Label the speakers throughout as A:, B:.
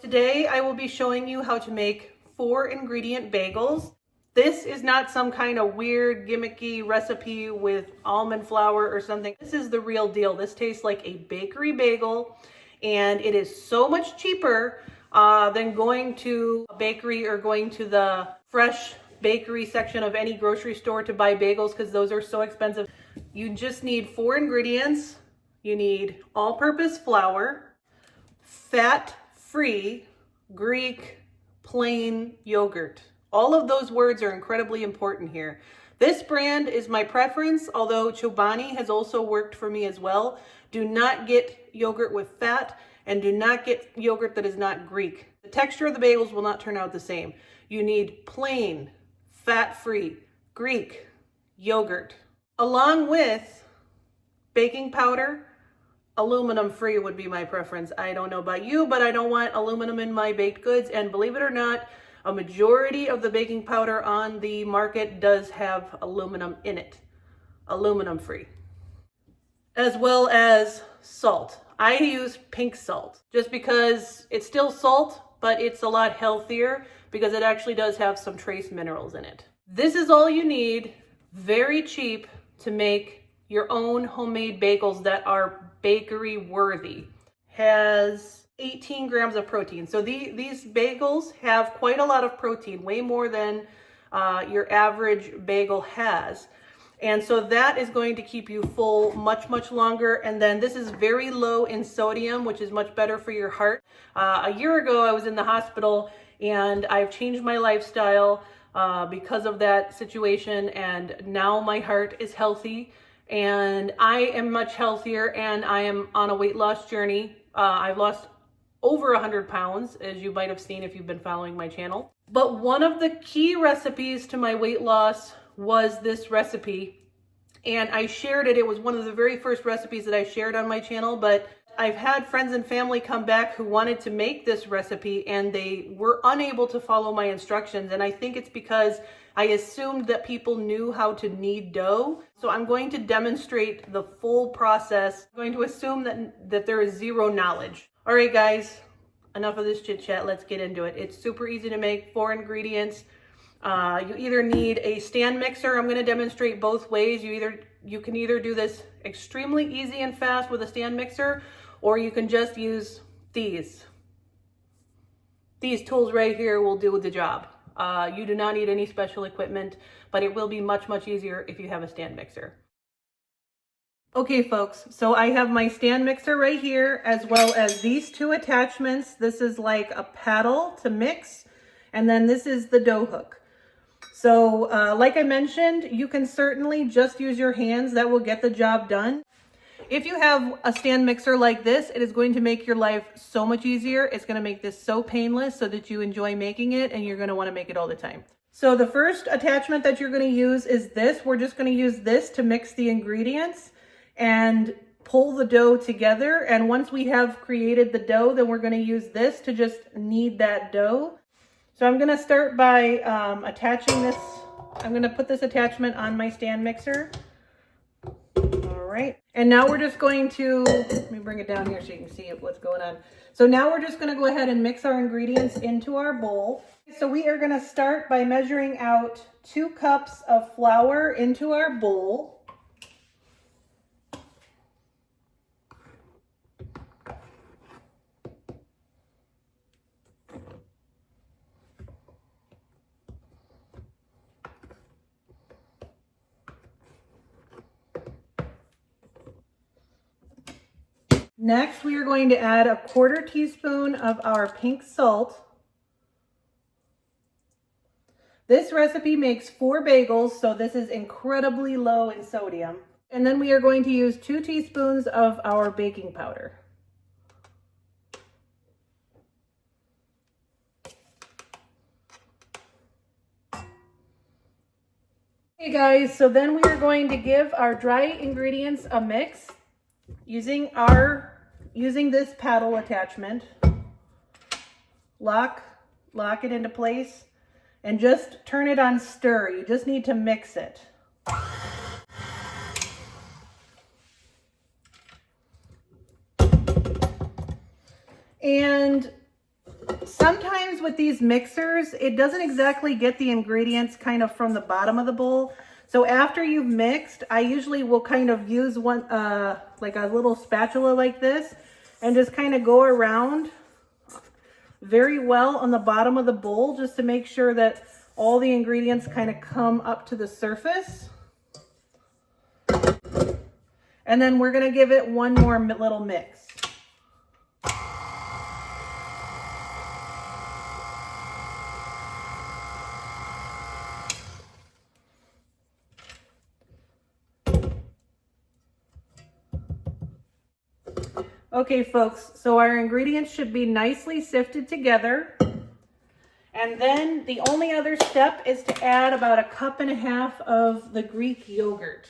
A: Today I will be showing you how to make 4-ingredient bagels. This is not some kind of weird gimmicky recipe with almond flour or something. This is the real deal. This tastes like a bakery bagel, and it is so much cheaper than going to a bakery or going to the fresh bakery section of any grocery store to buy bagels, because those are so expensive. You just need 4 ingredients. You need all-purpose flour, fat-free Greek plain yogurt. All of those words are incredibly important here. This brand is my preference, although Chobani has also worked for me as well. Do not get yogurt with fat, and do not get yogurt that is not Greek. The texture of the bagels will not turn out the same. You need plain, fat-free Greek yogurt, along with baking powder. Aluminum free would be my preference. I don't know about you, but I don't want aluminum in my baked goods. And believe it or not, a majority of the baking powder on the market does have aluminum in it. Aluminum free. As well as salt. I use pink salt just because it's still salt, but it's a lot healthier because it actually does have some trace minerals in it. This is all you need, very cheap, to make your own homemade bagels that are bakery worthy. Has 18 grams of protein. So these bagels have quite a lot of protein, way more than your average bagel has. And so that is going to keep you full much, much longer. And then this is very low in sodium, which is much better for your heart. A year ago, I was in the hospital, and I've changed my lifestyle because of that situation. And now my heart is healthy, and I am much healthier, and I am on a weight loss journey. I've lost over 100 pounds, as you might have seen if you've been following my channel. But one of the key recipes to my weight loss was this recipe, and I shared it. It was one of the very first recipes that I shared on my channel, but I've had friends and family come back who wanted to make this recipe, and they were unable to follow my instructions. And I think it's because I assumed that people knew how to knead dough. So I'm going to demonstrate the full process. I'm going to assume that there is zero knowledge. All right, guys, enough of this chit chat. Let's get into it. It's super easy to make. 4 ingredients. You either need a stand mixer. I'm going to demonstrate both ways. You can either do this extremely easy and fast with a stand mixer, or you can just use these. These tools right here will do the job. You do not need any special equipment, but it will be much, much easier if you have a stand mixer. Okay, folks, so I have my stand mixer right here, as well as these 2 attachments. This is like a paddle to mix, and then this is the dough hook. So like I mentioned, you can certainly just use your hands. That will get the job done. If you have a stand mixer like this, it is going to make your life so much easier. It's going to make this so painless so that you enjoy making it, and you're going to want to make it all the time. So the first attachment that you're going to use is this. We're just going to use this to mix the ingredients and pull the dough together. And once we have created the dough, then we're going to use this to just knead that dough. So I'm going to start by attaching this. I'm going to put this attachment on my stand mixer. All right. And now we're just going to, let me bring it down here so you can see what's going on. So now we're just going to go ahead and mix our ingredients into our bowl. So we are going to start by measuring out 2 cups of flour into our bowl. Next, we are going to add a 1/4 teaspoon of our pink salt. This recipe makes 4 bagels, so this is incredibly low in sodium. And then we are going to use 2 teaspoons of our baking powder. Okay, guys, so then we are going to give our dry ingredients a mix using this paddle attachment. Lock it into place and just turn it on stir. You just need to mix it. And Sometimes with these mixers, it doesn't exactly get the ingredients kind of from the bottom of the bowl. So after you've mixed, I usually will kind of use one, like a little spatula like this, and just kind of go around very well on the bottom of the bowl just to make sure that all the ingredients kind of come up to the surface. And then we're going to give it one more little mix. Okay, folks, so our ingredients should be nicely sifted together. And then the only other step is to add about 1.5 cups of the Greek yogurt.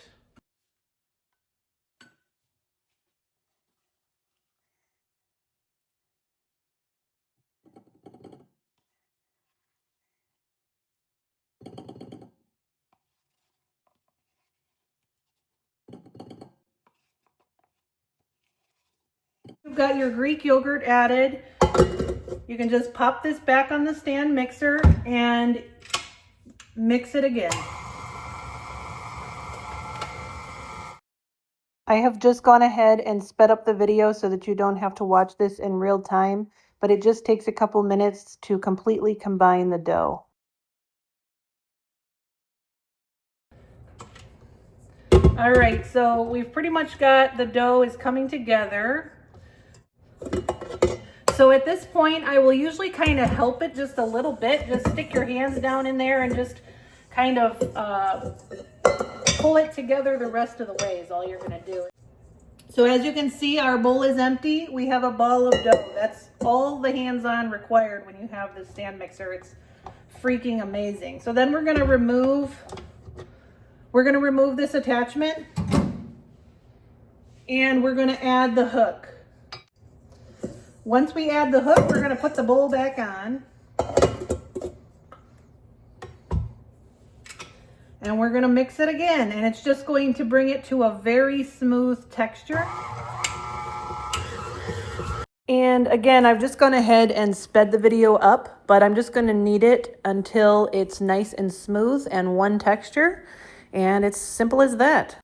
A: You've got your Greek yogurt added. You can just pop this back on the stand mixer and mix it again. I have just gone ahead and sped up the video so that you don't have to watch this in real time, but it just takes a couple minutes to completely combine the dough. All right, so we've pretty much got the dough is coming together. So at this point, I will usually kind of help it just a little bit. Just stick your hands down in there and just kind of pull it together the rest of the way is all you're gonna do. So as you can see, our bowl is empty. We have a ball of dough. That's all the hands-on required when you have this stand mixer. It's freaking amazing. So then we're gonna remove this attachment and we're gonna add the hook. Once we add the hook, we're gonna put the bowl back on. And we're gonna mix it again, and it's just going to bring it to a very smooth texture. And again, I've just gone ahead and sped the video up, but I'm just gonna knead it until it's nice and smooth and one texture. And it's simple as that.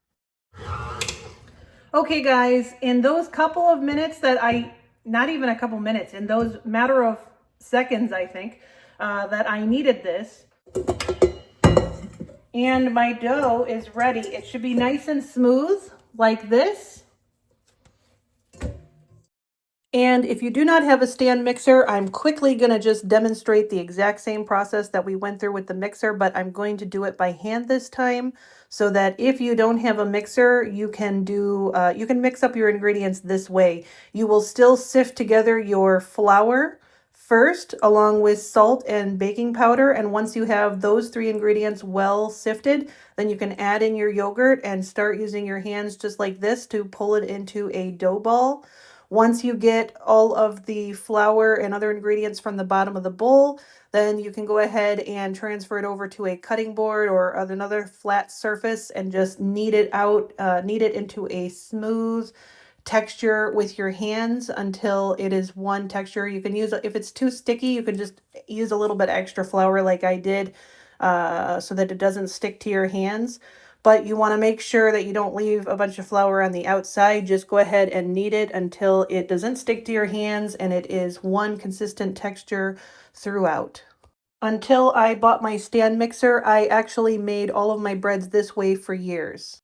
A: Okay guys, in those couple of minutes not even a couple minutes, in those matter of seconds, I think, that I kneaded this, and my dough is ready. It should be nice and smooth like this. And if you do not have a stand mixer, I'm quickly going to just demonstrate the exact same process that we went through with the mixer, but I'm going to do it by hand this time so that if you don't have a mixer, you can mix up your ingredients this way. You will still sift together your flour first along with salt and baking powder, and once you have those 3 ingredients well sifted, then you can add in your yogurt and start using your hands just like this to pull it into a dough ball. Once you get all of the flour and other ingredients from the bottom of the bowl, then you can go ahead and transfer it over to a cutting board or another flat surface and just knead it into a smooth texture with your hands until it is one texture. You can use, if it's too sticky, you can just use a little bit extra flour like I did so that it doesn't stick to your hands. But you want to make sure that you don't leave a bunch of flour on the outside. Just go ahead and knead it until it doesn't stick to your hands and it is one consistent texture throughout. Until I bought my stand mixer, I actually made all of my breads this way for years.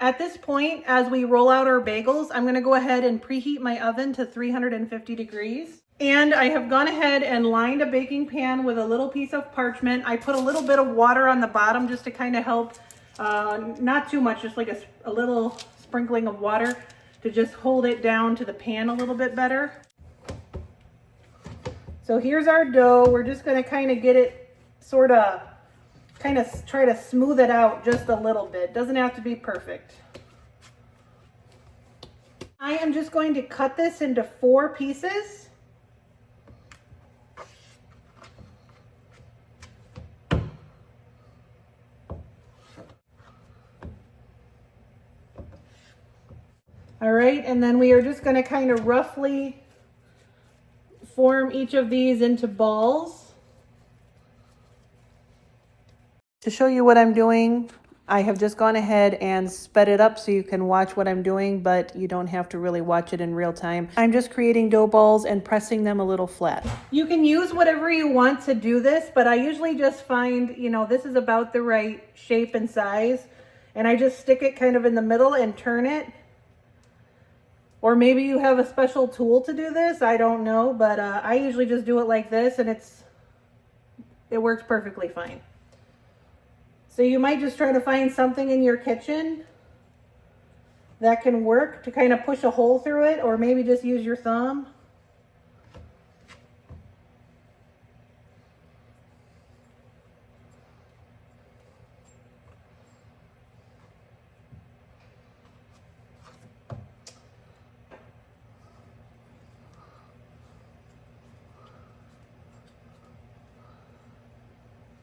A: At this point, as we roll out our bagels, I'm going to go ahead and preheat my oven to 350 degrees. And I have gone ahead and lined a baking pan with a little piece of parchment. I put a little bit of water on the bottom just to kind of help, not too much, just like a little sprinkling of water to just hold it down to the pan a little bit better. So here's our dough. We're just going to kind of get it kind of try to smooth it out just a little bit. Doesn't have to be perfect. I am just going to cut this into 4 pieces. All right, and then we are just going to kind of roughly form each of these into balls. To show you what I'm doing, I have just gone ahead and sped it up so you can watch what I'm doing, but you don't have to really watch it in real time. I'm just creating dough balls and pressing them a little flat. You can use whatever you want to do this, but I usually just find, you know, this is about the right shape and size, and I just stick it kind of in the middle and turn it. Or maybe you have a special tool to do this, I don't know, but I usually just do it like this, and it works perfectly fine. So you might just try to find something in your kitchen that can work to kind of push a hole through it, or maybe just use your thumb.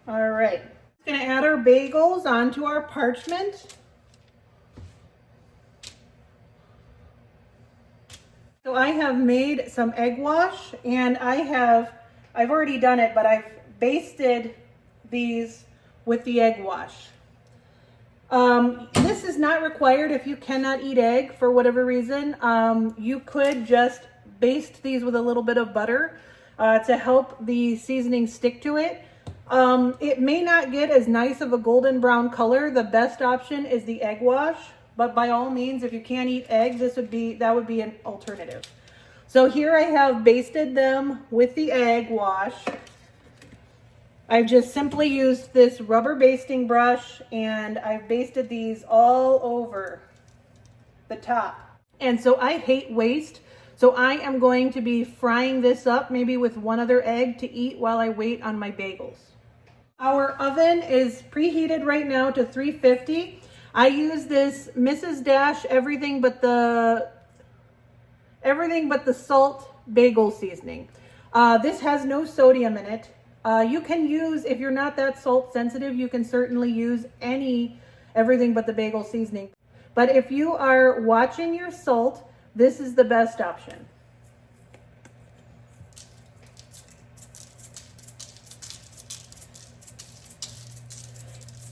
A: All right. Going to add our bagels onto our parchment. So I have made some egg wash, and I've already done it, but I've basted these with the egg wash. This is not required if you cannot eat egg for whatever reason. You could just baste these with a little bit of butter to help the seasoning stick to it. It may not get as nice of a golden brown color. The best option is the egg wash, but by all means, if you can't eat egg, that would be an alternative. So here I have basted them with the egg wash. I've just simply used this rubber basting brush, and I've basted these all over the top. And so I hate waste. So I am going to be frying this up maybe with one other egg to eat while I wait on my bagels. Our oven is preheated right now to 350. I use this Mrs. Dash everything but the salt bagel seasoning. This has no sodium in it. You can use, if you're not that salt sensitive, you can certainly use everything but the bagel seasoning. But if you are watching your salt, this is the best option.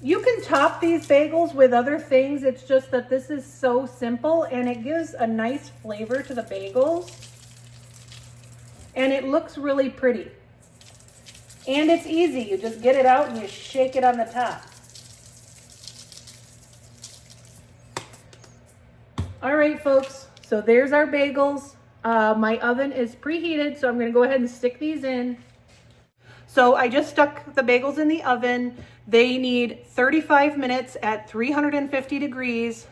A: You can top these bagels with other things. It's just that this is so simple, and it gives a nice flavor to the bagels. And it looks really pretty. And it's easy. You just get it out and you shake it on the top. All right, folks. So there's our bagels. My oven is preheated, so I'm going to go ahead and stick these in. So I just stuck the bagels in the oven. They need 35 minutes at 350 degrees.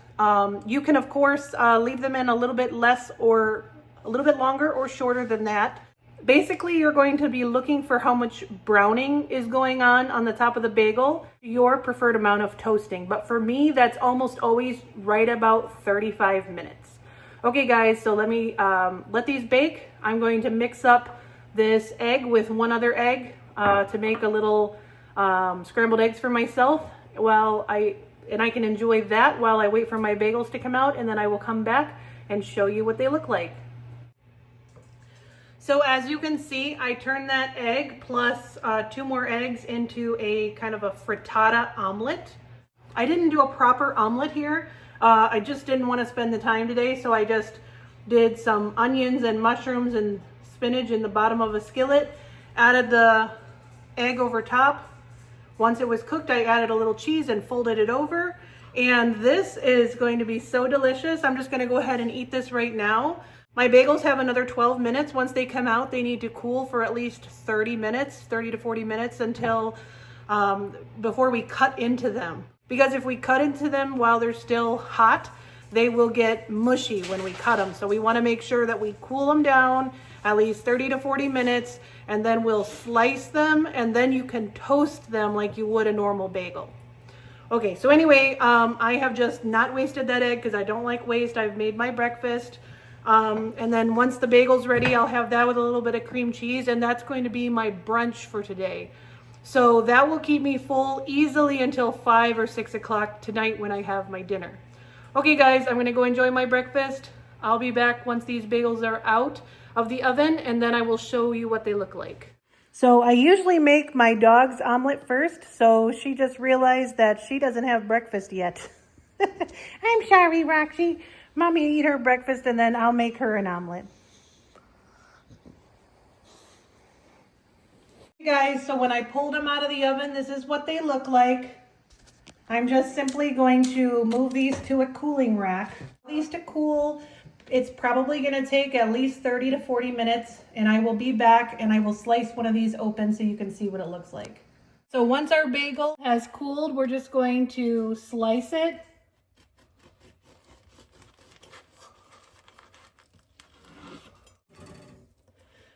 A: You can, of course, leave them in a little bit less or a little bit longer or shorter than that. Basically, you're going to be looking for how much browning is going on the top of the bagel, your preferred amount of toasting. But for me, that's almost always right about 35 minutes. Okay, guys, so let me let these bake. I'm going to mix up this egg with one other egg to make a little scrambled eggs for myself. I can enjoy that while I wait for my bagels to come out, and then I will come back and show you what they look like. So as you can see, I turned that egg plus 2 more eggs into a kind of a frittata omelet. I didn't do a proper omelet here. I just didn't want to spend the time today, so I just did some onions and mushrooms and spinach in the bottom of a skillet, added the egg over top. Once it was cooked, I added a little cheese and folded it over. And this is going to be so delicious. I'm just going to go ahead and eat this right now. My bagels have another 12 minutes. Once they come out, they need to cool for at least 30 to 40 minutes until before we cut into them. Because if we cut into them while they're still hot, they will get mushy when we cut them. So we want to make sure that we cool them down at least 30 to 40 minutes, and then we'll slice them, and then you can toast them like you would a normal bagel. Okay, so anyway, I have just not wasted that egg because I don't like waste. I've made my breakfast. And then once the bagel's ready, I'll have that with a little bit of cream cheese, and that's going to be my brunch for today. So that will keep me full easily until 5 or 6 o'clock tonight when I have my dinner. Okay guys, I'm going to go enjoy my breakfast. I'll be back once these bagels are out. of the oven, and then I will show you what they look like. So I usually make my dog's omelet first, so she just realized that she doesn't have breakfast yet. I'm sorry, Roxy. Mommy eat her breakfast and then I'll make her an omelet. Hey guys, so when I pulled them out of the oven, this is what they look like. I'm just simply going to move these to a cooling rack. These to cool, it's probably going to take at least 30 to 40 minutes, and I will be back and I will slice one of these open so you can see what it looks like. So once our bagel has cooled, we're just going to slice it.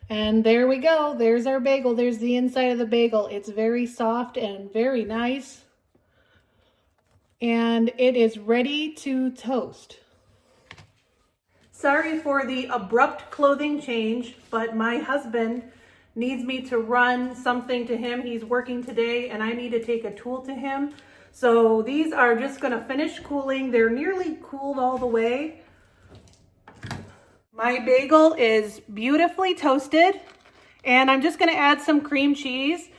A: And there we go. There's our bagel. There's the inside of the bagel. It's very soft and very nice. And it is ready to toast. Sorry for the abrupt clothing change, but my husband needs me to run something to him. He's working today and I need to take a tool to him. So these are just going to finish cooling. They're nearly cooled all the way. My bagel is beautifully toasted, and I'm just going to add some cream cheese.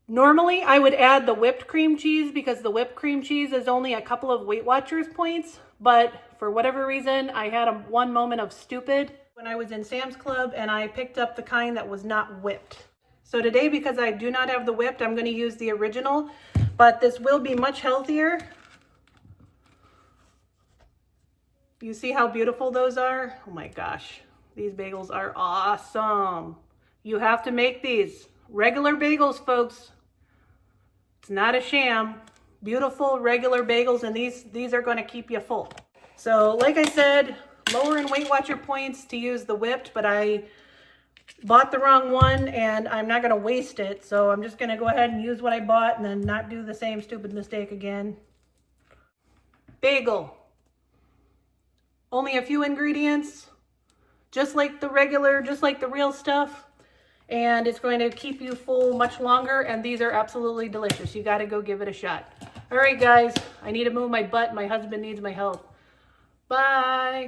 A: Normally, I would add the whipped cream cheese because the whipped cream cheese is only a couple of Weight Watchers points, but for whatever reason, I had one moment of stupid when I was in Sam's Club, and I picked up the kind that was not whipped. So today, because I do not have the whipped, I'm going to use the original, but this will be much healthier. You see how beautiful those are? Oh my gosh, these bagels are awesome. You have to make these. Regular bagels, folks. It's not a sham. Beautiful regular bagels, and these are going to keep you full. So like I said, lower in Weight Watcher points to use the whipped, but I bought the wrong one and I'm not going to waste it. So I'm just going to go ahead and use what I bought and then not do the same stupid mistake again. Bagel. Only a few ingredients, just like the real stuff. And it's going to keep you full much longer. And these are absolutely delicious. You got to go give it a shot. All right, guys, I need to move my butt. My husband needs my help. Bye.